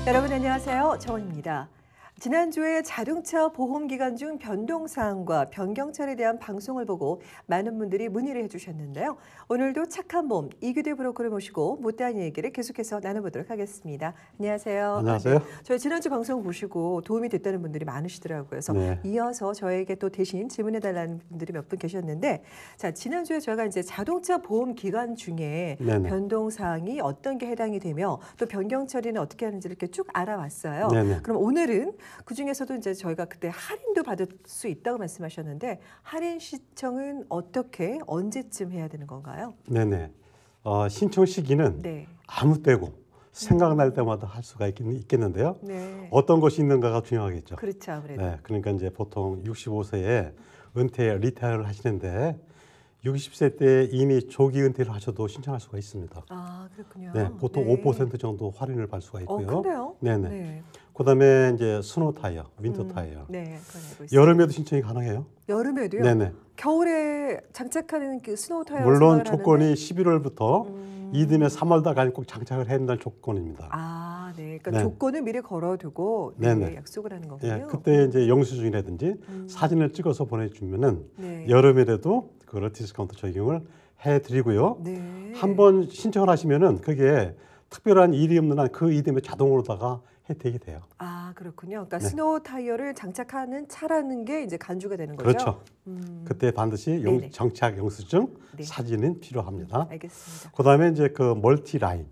여러분 안녕하세요. 정원입니다. 지난주에 자동차 보험 기간 중 변동사항과 변경철에 대한 방송을 보고 많은 분들이 문의를 해주셨는데요. 오늘도 착한 보험 이규대 브로커를 모시고 못다한 얘기를 계속해서 나눠보도록 하겠습니다. 안녕하세요. 안녕하세요. 네, 저희 지난주 방송 보시고 도움이 됐다는 분들이 많으시더라고요. 그래서 이어서 저에게 또 대신 질문해달라는 분들이 몇 분 계셨는데, 자 지난주에 저희가 이제 자동차 보험 기간 중에 변동사항이 어떤 게 해당이 되며 또 변경 처리는 어떻게 하는지를 이렇게 쭉 알아왔어요. 그럼 오늘은 그 중에서도 이제 저희가 그때 할인도 받을 수 있다고 말씀하셨는데 할인 신청은 어떻게 언제쯤 해야 되는 건가요? 네네. 신청 시기는 아무 때고 생각날 때마다 할 수가 있겠는데요. 어떤 것이 있는가가 중요하겠죠. 그렇죠, 아무래도. 네, 그러니까 이제 보통 65세에 은퇴 리타이어를 하시는데 60세 때 이미 조기 은퇴를 하셔도 신청할 수가 있습니다. 아, 그렇군요. 네, 보통 5% 정도 할인을 받을 수가 있고요. 큰데요? 네네. 그다음에 이제 스노우 타이어, 윈터 타이어. 네, 그건 알고 있습니다. 여름에도 신청이 가능해요. 여름에도요? 네네. 겨울에 장착하는 그 스노우 타이어 물론 조건이 11월부터 이듬해 3월달까지 꼭 장착을 해야 한다는 조건입니다. 아, 네. 그러니까 조건을 미리 걸어두고 약속을 하는 거군요. 네, 그때 이제 영수증이라든지 사진을 찍어서 보내주면은 여름에라도 그 디스카운트 적용을 해드리고요. 한번 신청을 하시면은 그게 특별한 일이 없는 한 그 이듬해 자동으로다가 혜택이 돼요. 아, 그렇군요. 그러니까 스노우 타이어를 장착하는 차라는 게 이제 간주가 되는 거죠. 그렇죠. 그때 반드시 정착 영수증 사진은 필요합니다. 알겠습니다. 그다음에 이제 그 멀티 라인,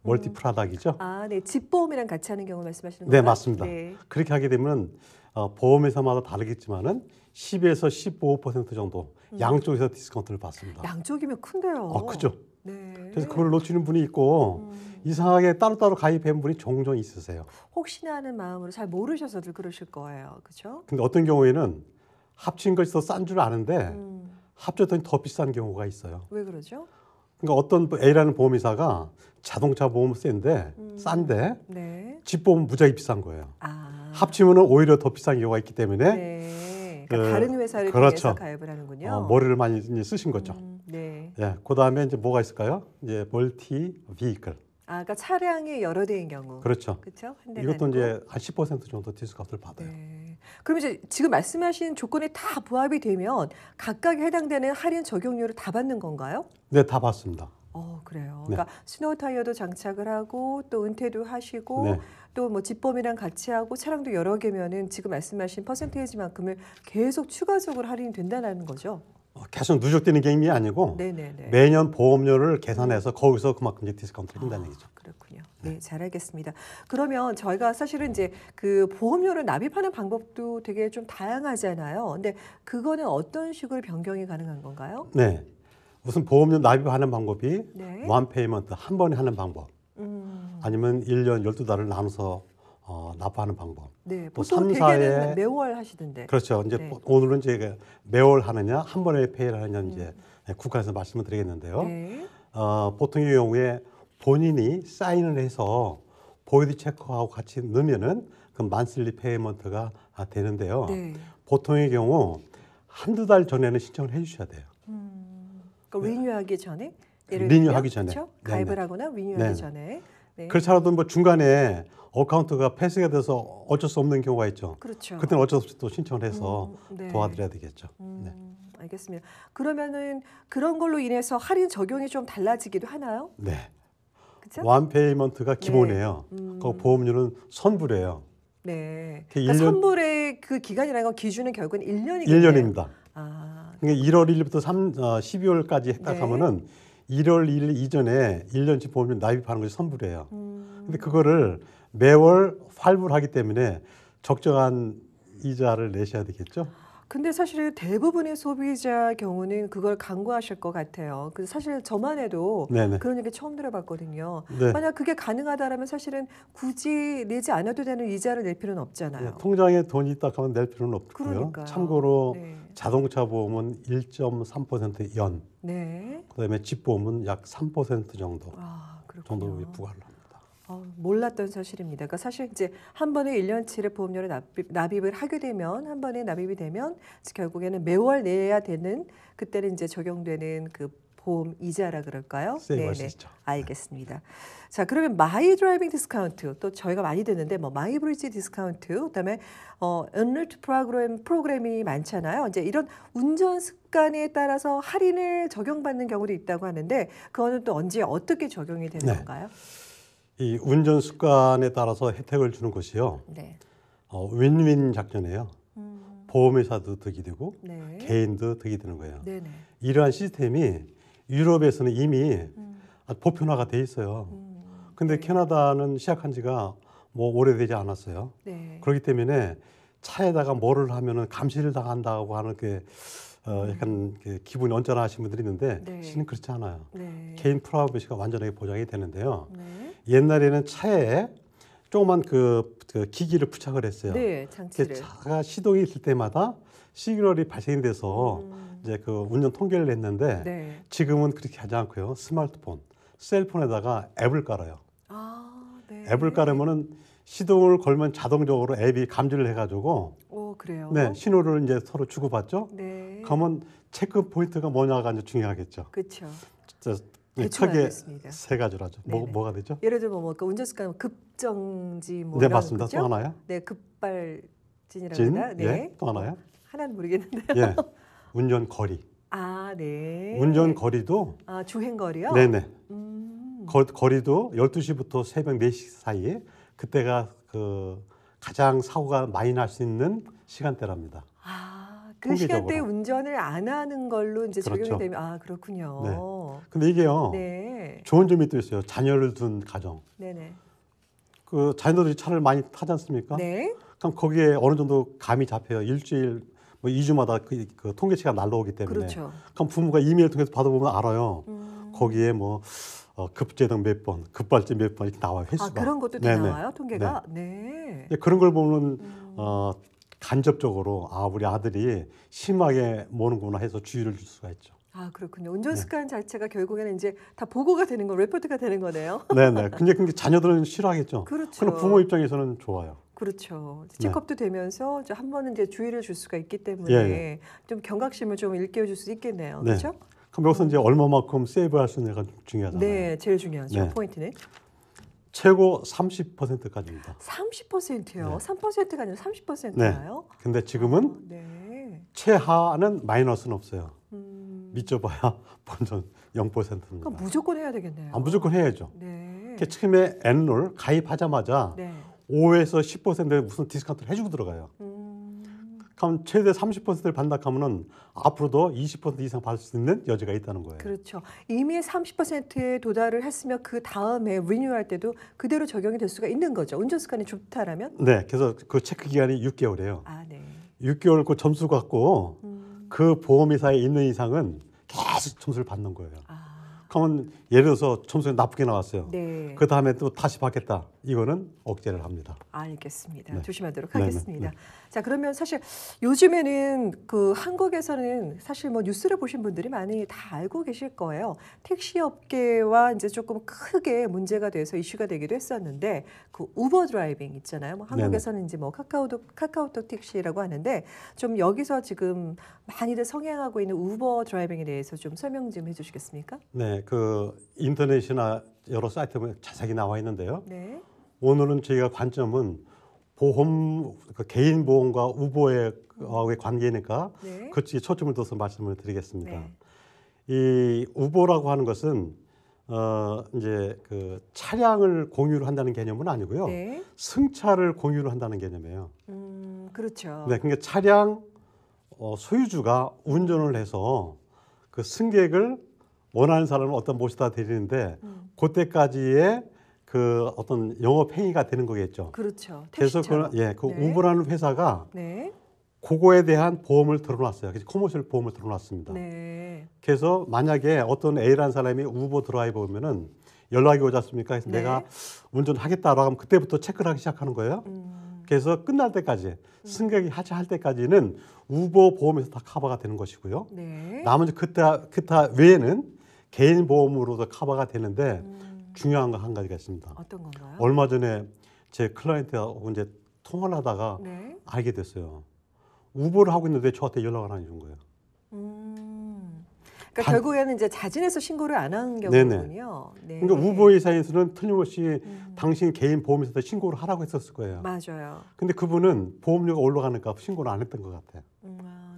멀티 프라닥이죠. 아, 네. 집보험이랑 같이 하는 경우 말씀하시는 건가요? 네, 맞습니다. 그렇게 하게 되면 보험회사마다 다르겠지만은 10에서 15% 정도 양쪽에서 디스카운트를 받습니다. 양쪽이면 큰데요. 크죠. 네. 그래서 그걸 놓치는 분이 있고 이상하게 따로따로 가입한 분이 종종 있으세요. 혹시나 하는 마음으로 잘 모르셔서들 그러실 거예요. 그렇죠? 근데 어떤 경우에는 합친 것이 더 싼 줄 아는데 합쳤더니 더 비싼 경우가 있어요. 왜 그러죠? 그러니까 어떤 A라는 보험회사가 자동차 보험 싼데 집보험 무지하게 비싼 거예요. 합치면 오히려 더 비싼 경우가 있기 때문에 그러니까 다른 회사를 통해서 가입을 하는군요. 머리를 많이 쓰신 거죠. 그다음에 이제 뭐가 있을까요? 이제 멀티 비클. 아, 그러니까 차량이 여러 대인 경우. 그렇죠. 그렇죠? 이것도 이제 한 10% 정도 디스카운트를 받아요. 그럼 이제 지금 말씀하신 조건이 다 부합이 되면 각각에 해당되는 할인 적용료를 다 받는 건가요? 네, 다 받습니다. 그래요. 그러니까 스노우 타이어도 장착을 하고 또 은퇴도 하시고 또 뭐 집보험이랑 같이 하고 차량도 여러 개면은 지금 말씀하신 퍼센테이지만큼을 계속 추가적으로 할인이 된다는 거죠. 계속 누적되는 개념이 아니고 매년 보험료를 계산해서 거기서 그만큼 이제 디스카운트를 준다는 얘기죠. 그렇군요. 네, 잘 알겠습니다. 그러면 저희가 사실은 이제 그 보험료를 납입하는 방법도 되게 좀 다양하잖아요. 근데 그거는 어떤 식으로 변경이 가능한 건가요? 네. 우선 보험료 납입하는 방법이 원 페이먼트 한 번에 하는 방법. 아니면 1년 12달을 나눠서 납부하는 방법. 네, 보통 대개는 매월 하시던데. 그렇죠. 이제 오늘은 이제 매월 하느냐, 한 번에 페이를 하느냐 이제 국가에서 말씀을 드리겠는데요. 보통의 경우에 본인이 사인을 해서 보이드 체크하고 같이 넣으면은 그 만슬리 페이먼트가 되는데요. 보통의 경우 한두 달 전에는 신청을 해주셔야 돼요. 그러니까 리뉴하기 전에? 리뉴하기 전에. 그렇죠? 가입을 하거나 리뉴하기 전에. 그렇지 않아도 뭐 중간에 어카운트가 폐쇄가 돼서 어쩔 수 없는 경우가 있죠. 그렇죠. 그때는 어쩔 수 없이 또 신청을 해서 도와드려야 되겠죠. 알겠습니다. 그러면은 그런 걸로 인해서 할인 적용이 좀 달라지기도 하나요? 네. 그쵸? 원 페이먼트가 기본이에요. 그 보험료는 선불이에요. 네. 그러니까 선불의 그 기간이라는 건 기준은 결국은 1년이겠네요. 1년입니다. 그러니까 1월 1일부터 12월까지 해당하면은 1월 1일 이전에 1년치 보험료 납입하는 것이 선불이에요. 근데 그거를 매월 환불하기 때문에 적정한 이자를 내셔야 되겠죠. 근데 사실 대부분의 소비자 경우는 그걸 간과하실 것 같아요. 그 사실 저만 해도 그런 얘기 처음 들어봤거든요. 만약 그게 가능하다면 사실은 굳이 내지 않아도 되는 이자를 낼 필요는 없잖아요. 통장에 돈이 있다 하면 낼 필요는 없고요. 그러니까요. 참고로 자동차 보험은 1.3% 연, 그다음에 집보험은 약 3% 정도 정도 부과를 합니다. 몰랐던 사실입니다. 그러니까 사실 이제 한 번에 1년치를 보험료를 납입을 하게 되면 한 번에 납입이 되면 결국에는 매월 내야 되는 그때는 이제 적용되는 그 보험 이자라 그럴까요? 세이브할 수 있죠. 알겠습니다. 자, 그러면 마이 드라이빙 디스카운트 또 저희가 많이 듣는데 뭐 마이 브리지 디스카운트 그다음에 언럴트 프로그램이 많잖아요. 이제 이런 운전 습관에 따라서 할인을 적용받는 경우도 있다고 하는데 그거는 또 언제 어떻게 적용이 되는 건가요? 이 운전 습관에 따라서 혜택을 주는 것이요. 윈윈 작전이에요. 보험회사도 득이 되고 개인도 득이 되는 거예요. 이러한 시스템이 유럽에서는 이미 보편화가 돼 있어요. 근데 캐나다는 시작한 지가 뭐 오래되지 않았어요. 그렇기 때문에 차에다가 뭐를 하면은 감시를 당한다고 하는 게 약간 기분이 언짢아하시는 분들이 있는데 실은 그렇지 않아요. 개인 프라이버시가 완전하게 보장이 되는데요. 옛날에는 차에 조그만 그 기기를 부착을 했어요. 장치를. 차가 시동이 있을 때마다 시그널이 발생이 돼서 이제 그 운전 통계를 냈는데 지금은 그렇게 하지 않고요. 스마트폰, 셀폰에다가 앱을 깔아요. 앱을 깔으면은 시동을 걸면 자동적으로 앱이 감지를 해가지고 그래요? 신호를 이제 서로 주고받죠. 그러면 체크 포인트가 뭐냐가 이제 중요하겠죠. 그렇죠. 크게 세 가지로 하죠. 뭐가 되죠? 예를 들면 뭐 운전 습관 급정지 뭐 네, 맞습니다. 또 하나요? 급발진이라고 합니다. 또 하나요? 하나는 모르겠는데요. 운전 거리. 운전 거리도 주행 거리요? 거리도 12시부터 새벽 4시 사이에 그때가 그 가장 사고가 많이 날 수 있는 시간대랍니다. 그 시간대에 운전을 안 하는 걸로 이제 적용이 되면 그렇군요. 근데 이게요. 좋은 점이 또 있어요. 자녀를 둔 가정. 그 자녀들이 차를 많이 타지 않습니까? 그럼 거기에 어느 정도 감이 잡혀요. 일주일, 뭐 2주마다 그 통계치가 날라오기 때문에. 그럼 부모가 이메일 통해서 받아보면 알아요. 거기에 뭐 급제동 몇 번, 급발진 몇 번 이렇게 나와요. 횟수가. 그런 것도 다 나와요, 통계가? 그런 걸 보면 간접적으로 우리 아들이 심하게 모는구나 해서 주의를 줄 수가 있죠. 그렇군요. 운전 습관 자체가 결국에는 이제 다 보고가 되는 거, 레포트가 되는 거네요. 근데 자녀들은 싫어하겠죠. 그럼 부모 입장에서는 좋아요. 그렇죠. 체크업도 되면서 한 번은 이제 주의를 줄 수가 있기 때문에 좀 경각심을 좀 일깨워줄 수 있겠네요. 그렇죠? 그럼 여기서 이제 얼마만큼 세이브할 수 있느냐가 중요하잖아요. 제일 중요하죠. 포인트는 최고 30%까지입니다. 30%요? 3%가 아니라 30%나요? 근데 지금은 최하는 마이너스는 없어요. 밑져봐야 본전 0%입니다. 그럼 무조건 해야 되겠네요. 무조건 해야죠. 처음에 N롤 가입하자마자 5에서 10%의 무슨 디스카운트를 해주고 들어가요. 그럼 최대 30%를 받는다 하면은 앞으로도 20% 이상 받을 수 있는 여지가 있다는 거예요. 그렇죠. 이미 30%에 도달을 했으면 그 다음에 리뉴얼할 때도 그대로 적용이 될 수가 있는 거죠. 운전 습관이 좋다라면? 그래서 그 체크 기간이 6개월이에요. 6개월 그 점수 갖고 그 보험회사에 있는 이상은 계속 점수를 받는 거예요. 그러면 예를 들어서 점수가 나쁘게 나왔어요. 그 다음에 또 다시 받겠다. 이거는 억제를 합니다. 알겠습니다. 조심하도록 하겠습니다. 자, 그러면 사실 요즘에는 그 한국에서는 사실 뭐 뉴스를 보신 분들이 많이 다 알고 계실 거예요. 택시 업계와 이제 조금 크게 문제가 돼서 이슈가 되기도 했었는데 그 우버 드라이빙 있잖아요. 뭐 한국에서는 이제 뭐 카카오톡 택시라고 하는데 좀 여기서 지금 많이들 성행하고 있는 우버 드라이빙에 대해서 좀 설명 좀 해주시겠습니까? 그 인터넷이나 여러 사이트에 자세히 나와 있는데요. 오늘은 저희가 관점은 보험, 개인 보험과 우버의 관계니까 그쪽에 초점을 둬서 말씀을 드리겠습니다. 이 우버라고 하는 것은 이제 그 차량을 공유를 한다는 개념은 아니고요. 승차를 공유를 한다는 개념이에요. 그렇죠. 그러니까 차량 소유주가 운전을 해서 그 승객을 원하는 사람을 어떤 모시다 데리는데 그때까지의 그 어떤 영업 행위가 되는 거겠죠. 그렇죠. 그래서 그 우버라는 회사가 그거에 대한 보험을 들어놨어요. 그래서 커머셜 보험을 들어놨습니다. 그래서 만약에 어떤 A라는 사람이 우버 드라이버면은 연락이 오지 않습니까? 그래서 내가 운전하겠다라고 하면 그때부터 체크를 하기 시작하는 거예요. 그래서 끝날 때까지 승객이 하차할 때까지는 우버 보험에서 다 커버가 되는 것이고요. 나머지 그때 외에는 개인 보험으로도 커버가 되는데 중요한 거 한 가지가 있습니다. 어떤 건가요? 얼마 전에 제 클라이언트하고 이제 통화를 하다가 알게 됐어요. 우버를 하고 있는데 저한테 연락을 안 해준 거예요. 그러니까 결국에는 이제 자진해서 신고를 안 한 경우군요. 네. 그러니까 우보회사에서는 틀림없이 당신 개인 보험회사에 신고를 하라고 했었을 거예요. 맞아요. 근데 그분은 보험료가 올라가니까 신고를 안 했던 것 같아요.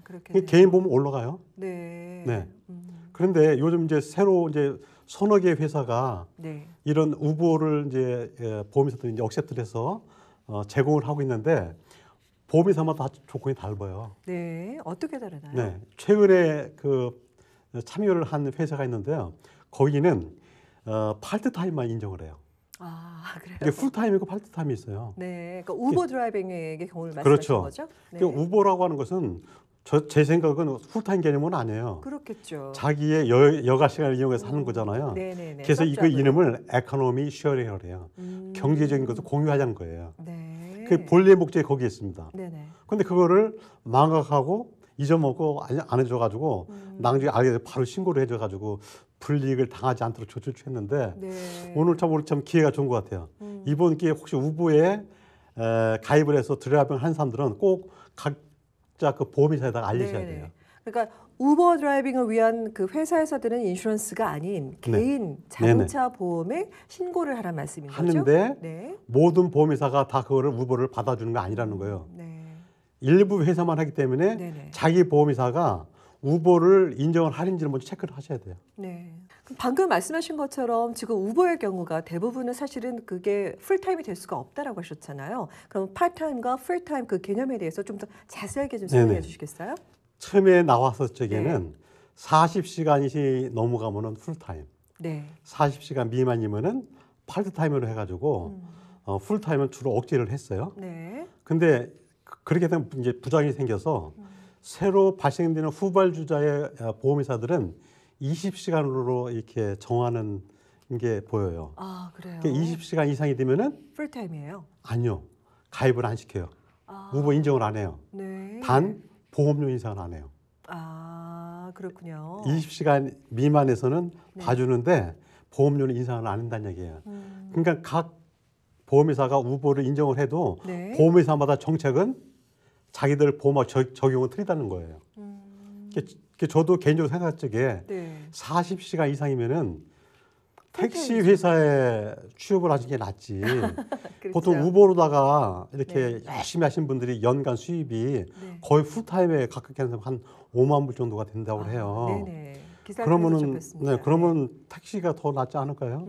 그렇게 개인 보험 올라가요. 네. 네. 그런데 요즘 이제 새로 이제 서너 개 회사가 네. 이런 우보를 이제 보험회사들이 이제 억셉트를 해서 제공을 하고 있는데 보험회사마다 조건이 달라요. 네. 어떻게 다르나요? 네. 최근에 그 참여를 한 회사가 있는데요. 거기는 파트타임만 인정을 해요. 아, 그래요? 이게 풀타임이고 파트타임이 있어요. 네. 그러니까 우버 드라이빙의 경우를 말씀하신 그렇죠. 거죠? 네. 그러니까 우버라고 하는 것은 제 생각은 풀타임 개념은 아니에요. 그렇겠죠. 자기의 여가 시간을 이용해서 하는 거잖아요. 네네네. 그래서 이거 이름을 에코노미 쉐어링을 해요. 경제적인 것을 공유하자는 거예요. 네. 그 본래의 목적이 거기에 있습니다. 네네. 그런데 그거를 망각하고 잊어먹고 안 해줘가지고 나중에 알게 돼서 바로 신고를 해줘가지고 불이익을 당하지 않도록 조치를 취했는데 네. 오늘 참 기회가 좋은 것 같아요. 이번 기회에 혹시 우보에 가입을 해서 드라이빙을 한 사람들은 꼭 각자 그 보험회사에다가 알리셔야 네네. 돼요. 그러니까 우버 드라이빙을 위한 그 회사에서 드는 인슈런스가 아닌 개인 자동차 보험에 신고를 하란 말씀인 거죠? 하는데 네. 모든 보험회사가 다 그거를 우보를 받아주는 거 아니라는 거예요. 네. 일부 회사만 하기 때문에 네네. 자기 보험회사가 우보를 인정을 하는지를 먼저 체크를 하셔야 돼요. 네. 그럼 방금 말씀하신 것처럼 지금 우버의 경우가 대부분은 사실은 그게 풀타임이 될 수가 없다라고 하셨잖아요. 그럼 파트타임과 풀타임 그 개념에 대해서 좀 더 자세하게 좀 설명해 네네. 주시겠어요? 처음에 나왔을 적에는 40시간이 넘어가면은 풀타임, 네. 40시간 미만이면은 파트타임으로 해가지고 풀타임은 주로 억제를 했어요. 네. 근데 그렇게 되면 이제 부작용이 생겨서 새로 발생되는 후발주자의 보험회사들은 20시간으로 이렇게 정하는 게 보여요. 아, 그래요? 그러니까 20시간 이상이 되면은 풀타임이에요? 아니요. 가입을 안 시켜요. 아, 우보 인정을 안 해요. 네. 단 보험료 인상을 안 해요. 아, 그렇군요. 20시간 미만에서는 네. 봐주는데 보험료는 인상을 안 한다는 얘기예요. 그러니까 각 보험회사가 우보를 인정을 해도 네. 보험회사마다 정책은 자기들 보험하고 적용은 틀리다는 거예요. 저도 개인적으로 생각할 적에 네. 40시간 이상이면은 택시 풀타임이죠. 회사에 취업을 하시는 게 낫지. 그렇죠. 보통 우보로다가 이렇게 열심히 하신 분들이 연간 수입이 거의 풀타임에 가깝게 하는 한 5만 불 정도가 된다고 해요. 네네. 기사를 그러면 택시가 더 낫지 않을까요?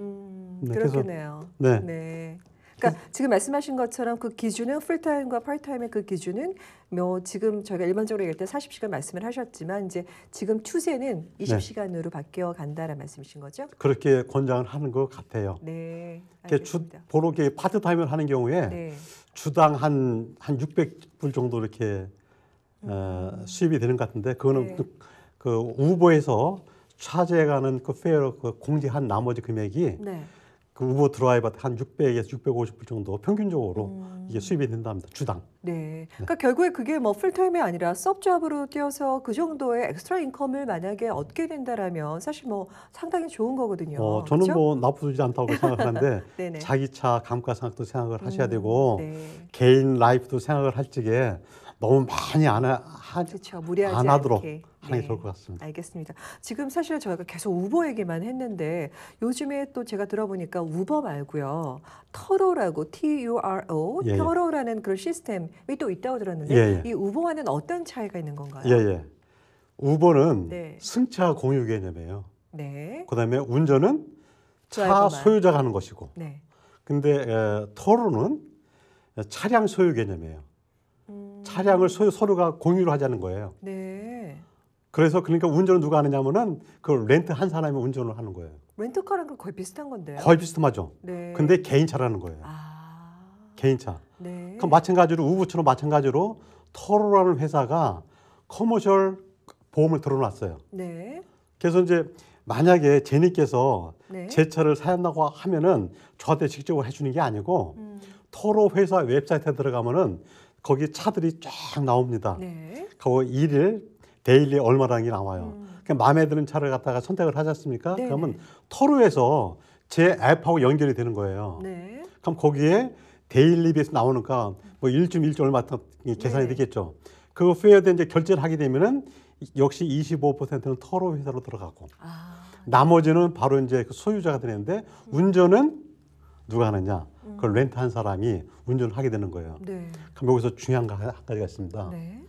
네, 그렇겠네요. 그래서, 네. 그러니까 지금 말씀하신 것처럼 그 기준은 풀타임과 파트타임의 그 기준은 뭐 지금 저희가 일반적으로 얘기할 때 40시간 말씀을 하셨지만 이제 지금 추세는 20시간으로 바뀌어 간다라는 말씀이신 거죠? 그렇게 권장을 하는 것 같아요. 네. 알겠습니다. 보로 파트타임을 하는 경우에 네. 주당 한 600불 정도 이렇게 수입이 되는 것 같은데 그거는 네. 그 우보에서 차지해가는 그 페어 그 공제한 나머지 금액이 네. 그 우보 드라이버 한 600에서 650불 정도 평균적으로 이게 수입이 된답니다. 주당. 네. 그러니까 결국에 그게 뭐 풀타임이 아니라 서브잡으로 뛰어서 그 정도의 엑스트라 인컴을 만약에 얻게 된다라면 사실 뭐 상당히 좋은 거거든요. 저는 그렇죠? 뭐 나쁘지 않다고 생각하는데 네네. 자기 차 감가상각도 생각을 하셔야 되고 네. 개인 라이프도 생각을 할 적에 너무 많이 그렇죠. 무리하지 안 하도록 않게. 하는 게 좋을 것 같습니다. 알겠습니다. 지금 사실 저희가 계속 우버 얘기만 했는데 요즘에 또 제가 들어보니까 우버 말고요. 터로라고 TURO, 예, 예. 터로라는 그런 시스템이 또 있다고 들었는데 예, 예. 이 우버와는 어떤 차이가 있는 건가요? 예. 우버는 네. 승차 공유 개념이에요. 네. 그다음에 운전은 차 드라이버만. 소유자가 하는 것이고. 네. 근데 터로는 차량 소유 개념이에요. 차량을 서로가 공유를 하자는 거예요. 네. 그래서 그러니까 운전을 누가 하느냐면은 그 렌트 한 사람이 운전을 하는 거예요. 렌터카랑 그 거의 비슷한 건데요. 거의 비슷하죠. 네. 근데 개인차라는 거예요. 아. 개인차. 네. 그럼 마찬가지로 우버처럼 마찬가지로 터로라는 회사가 커머셜 보험을 들어놨어요. 네. 그래서 이제 만약에 제니께서 네. 제 차를 사ян다고 하면은 저한테 직접 해주는 게 아니고 터로 회사 웹사이트에 들어가면은 거기 차들이 쫙 나옵니다. 네. 그 일일 데일리 얼마라는 게 나와요. 그러니까 마음에 드는 차를 갖다가 선택을 하지 않습니까? 네네. 그러면 터로에서 제 앱하고 연결이 되는 거예요. 네. 그럼 거기에 데일리 비해서 나오니까 뭐 일주 얼마 계산이 네. 되겠죠. 그 페어에 이제 결제를 하게 되면은 역시 25%는 터로 회사로 들어가고 나머지는 바로 이제 그 소유자가 되는데 운전은 누가 하느냐? 그걸 렌트한 사람이 운전을 하게 되는 거예요. 네. 그럼 여기서 중요한 거 한 가지가 있습니다. 네.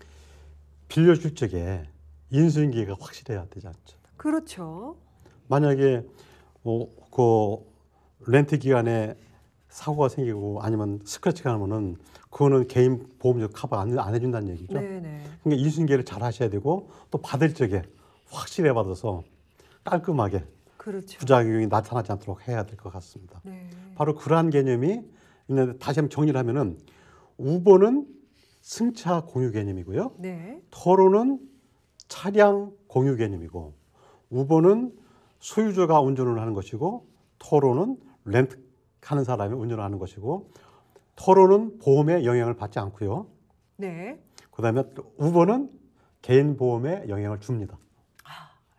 빌려줄 적에 인수인계가 확실해야 되지 않죠. 그렇죠. 만약에 그 렌트 기간에 사고가 생기고 아니면 스크래치가 나면은 그거는 개인 보험료 커버 안 해준다는 얘기죠. 네네. 그러니까 인수인계를 잘 하셔야 되고 또 받을 적에 확실해 받아서 깔끔하게 그렇죠. 부작용이 나타나지 않도록 해야 될 것 같습니다. 네. 바로 그러한 개념이 있는데 다시 한번 정리를 하면은 우버는 승차 공유 개념이고요. 네. 터로는 차량 공유 개념이고 우버는 소유자가 운전을 하는 것이고 터로는 렌트하는 사람이 운전을 하는 것이고 터로는 보험에 영향을 받지 않고요. 네. 그다음에 우버는 개인 보험에 영향을 줍니다.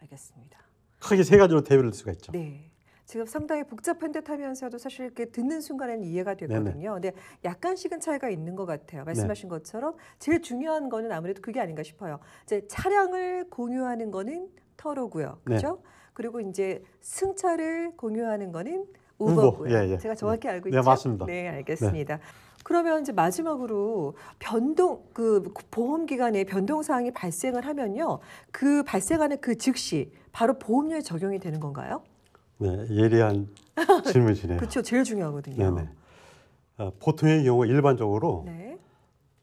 알겠습니다. 크게 세 가지로 대별할 수가 있죠. 네. 지금 상당히 복잡한 듯 하면서도 사실 이렇게 듣는 순간에는 이해가 됐거든요. 근데 약간씩은 차이가 있는 것 같아요. 말씀하신 것처럼 제일 중요한 거는 아무래도 그게 아닌가 싶어요. 이제 차량을 공유하는 거는 터로고요. 그렇죠? 그리고 이제 승차를 공유하는 거는 우버고요. 예. 제가 정확히 알고 네, 있죠? 맞습니다. 네, 알겠습니다. 그러면 이제 마지막으로 보험 기간에 변동 사항이 발생을 하면요. 그 발생하는 그 즉시 바로 보험료에 적용이 되는 건가요? 네, 예리한 질문이시네요. 그렇죠. 제일 중요하거든요. 네네. 보통의 경우 일반적으로 네.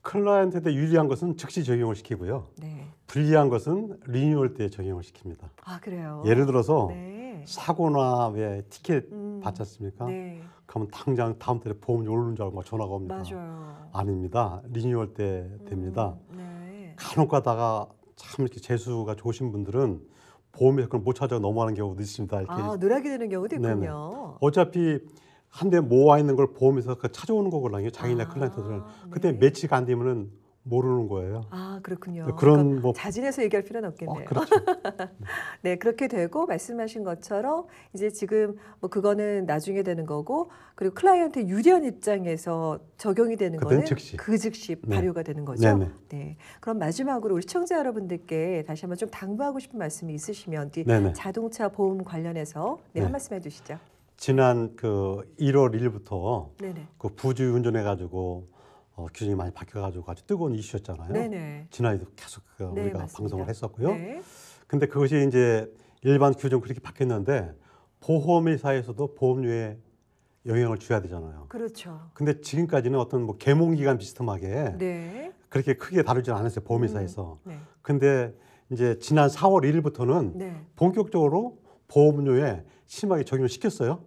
클라이언트한테 유리한 것은 즉시 적용을 시키고요. 네. 불리한 것은 리뉴얼 때 적용을 시킵니다. 아, 그래요. 예를 들어서 네. 사고나 왜 티켓 받지 않습니까? 네. 그러면 당장 다음 달에 보험이 오르는 줄 알고 전화가 옵니다. 맞아요. 아닙니다. 리뉴얼 때 됩니다. 네. 간혹 가다가 참 이렇게 재수가 좋으신 분들은 보험에서 그걸 못 찾아 넘어가는 경우도 있습니다. 이렇게. 늘하게 되는 경우도 있군요. 네네. 어차피 한 대 모아 있는 걸 보험에서 찾아오는 거거든요. 자기네 클라이언트들은. 그때 네. 매치가 안 되면은 모르는 거예요. 그렇군요. 그런 그러니까 뭐 자진해서 얘기할 필요는 없겠네요. 그렇죠. 네, 그렇게 되고 말씀하신 것처럼 이제 지금 뭐 그거는 나중에 되는 거고 그리고 클라이언트 유리한 입장에서 적용이 되는 거는 즉시. 그 즉시 네. 발효가 되는 거죠. 네네. 네. 그럼 마지막으로 우리 시청자 여러분들께 다시 한번 좀 당부하고 싶은 말씀이 있으시면 네네. 자동차 보험 관련해서 네. 한 말씀 해주시죠. 지난 그 1월 1일부터 네네. 그 부주 운전해가지고 규정이 많이 바뀌어가지고 아주 뜨거운 이슈였잖아요. 네네. 지난해도 계속 네, 우리가 맞습니다. 방송을 했었고요. 네. 근데 그것이 이제 일반 규정 그렇게 바뀌었는데 보험회사에서도 보험료에 영향을 줘야 되잖아요. 그렇죠. 근데 지금까지는 어떤 뭐 계몽기간 비스듬하게 네. 그렇게 크게 다루지 않았어요. 보험회사에서. 네. 근데 이제 지난 4월 1일부터는 네. 본격적으로 보험료에 심하게 적용을 시켰어요.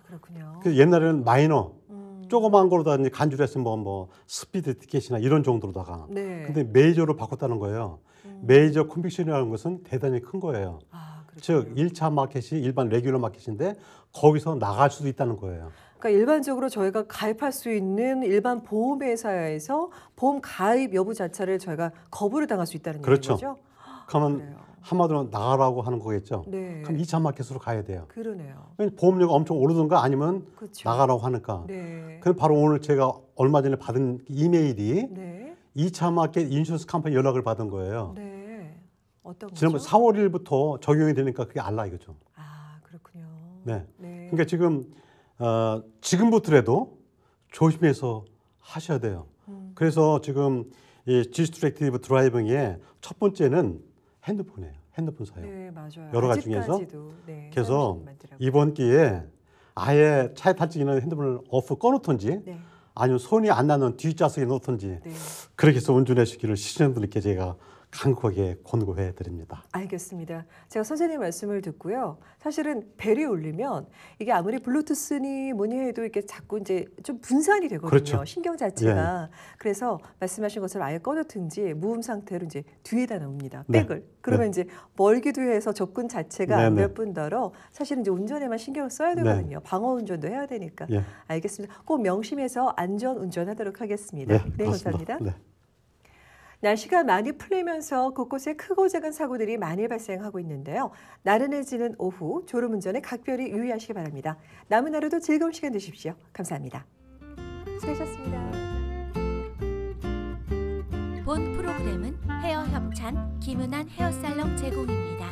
그렇군요. 그 옛날에는 마이너 조그만 거로다 이제 간주를 했으면 뭐 스피드 티켓이나 이런 정도로다가. 네. 근데 메이저로 바꿨다는 거예요. 메이저 컨빅션이라는 것은 대단히 큰 거예요. 즉 1차 마켓이 일반 레귤러 마켓인데 거기서 나갈 수도 있다는 거예요. 그러니까 일반적으로 저희가 가입할 수 있는 일반 보험회사에서 보험 가입 여부 자체를 저희가 거부를 당할 수 있다는 그렇죠. 얘기죠. 그러면 그래요. 한마디로 나가라고 하는 거겠죠. 네. 그럼 2차 마켓으로 가야 돼요. 그러네요. 보험료가 엄청 오르든가 아니면 그렇죠. 나가라고 하니까. 네. 그럼 바로 오늘 제가 얼마 전에 받은 이메일이 네. 2차 마켓 인슈런스 컴퍼니 연락을 받은 거예요. 네. 어떤 거죠? 지난번 4월 1일부터 적용이 되니까 그게 알라 이거죠. 그렇군요. 네. 네. 그러니까 지금 지금부터라도 조심해서 하셔야 돼요. 그래서 지금 이 디스트랙티브 드라이빙의 첫 번째는 핸드폰이에요. 핸드폰 사용. 네, 맞아요. 여러 가지 중에서. 네, 그래서 이번 기회에 아예 차에 탈 적에는 핸드폰을 오프 꺼놓던지 네. 아니면 손이 안 나는 뒷좌석에 놓던지 네. 그렇게 해서 운전하시기를 시청자분들께 제가 간곡하게 권고해 드립니다. 알겠습니다. 제가 선생님 말씀을 듣고요. 사실은 벨이 울리면 이게 아무리 블루투스니 뭐니 해도 이게 자꾸 이제 좀 분산이 되거든요. 그렇죠. 신경 자체가. 그래서 말씀하신 것처럼 아예 꺼놓든지 무음 상태로 이제 뒤에다 놓습니다. 네. 백을. 그러면 이제 멀기도 해서 접근 자체가 안 될 네. 뿐더러 사실은 이제 운전에만 신경을 써야 되거든요. 방어 운전도 해야 되니까. 예. 알겠습니다. 꼭 명심해서 안전 운전하도록 하겠습니다. 네, 감사합니다. 네. 날씨가 많이 풀리면서 곳곳에 크고 작은 사고들이 많이 발생하고 있는데요. 나른해지는 오후 졸음운전에 각별히 유의하시기 바랍니다. 남은 하루도 즐거운 시간 되십시오. 감사합니다. 수고하셨습니다. 본 프로그램은 헤어 협찬 김은한 헤어살롱 제공입니다.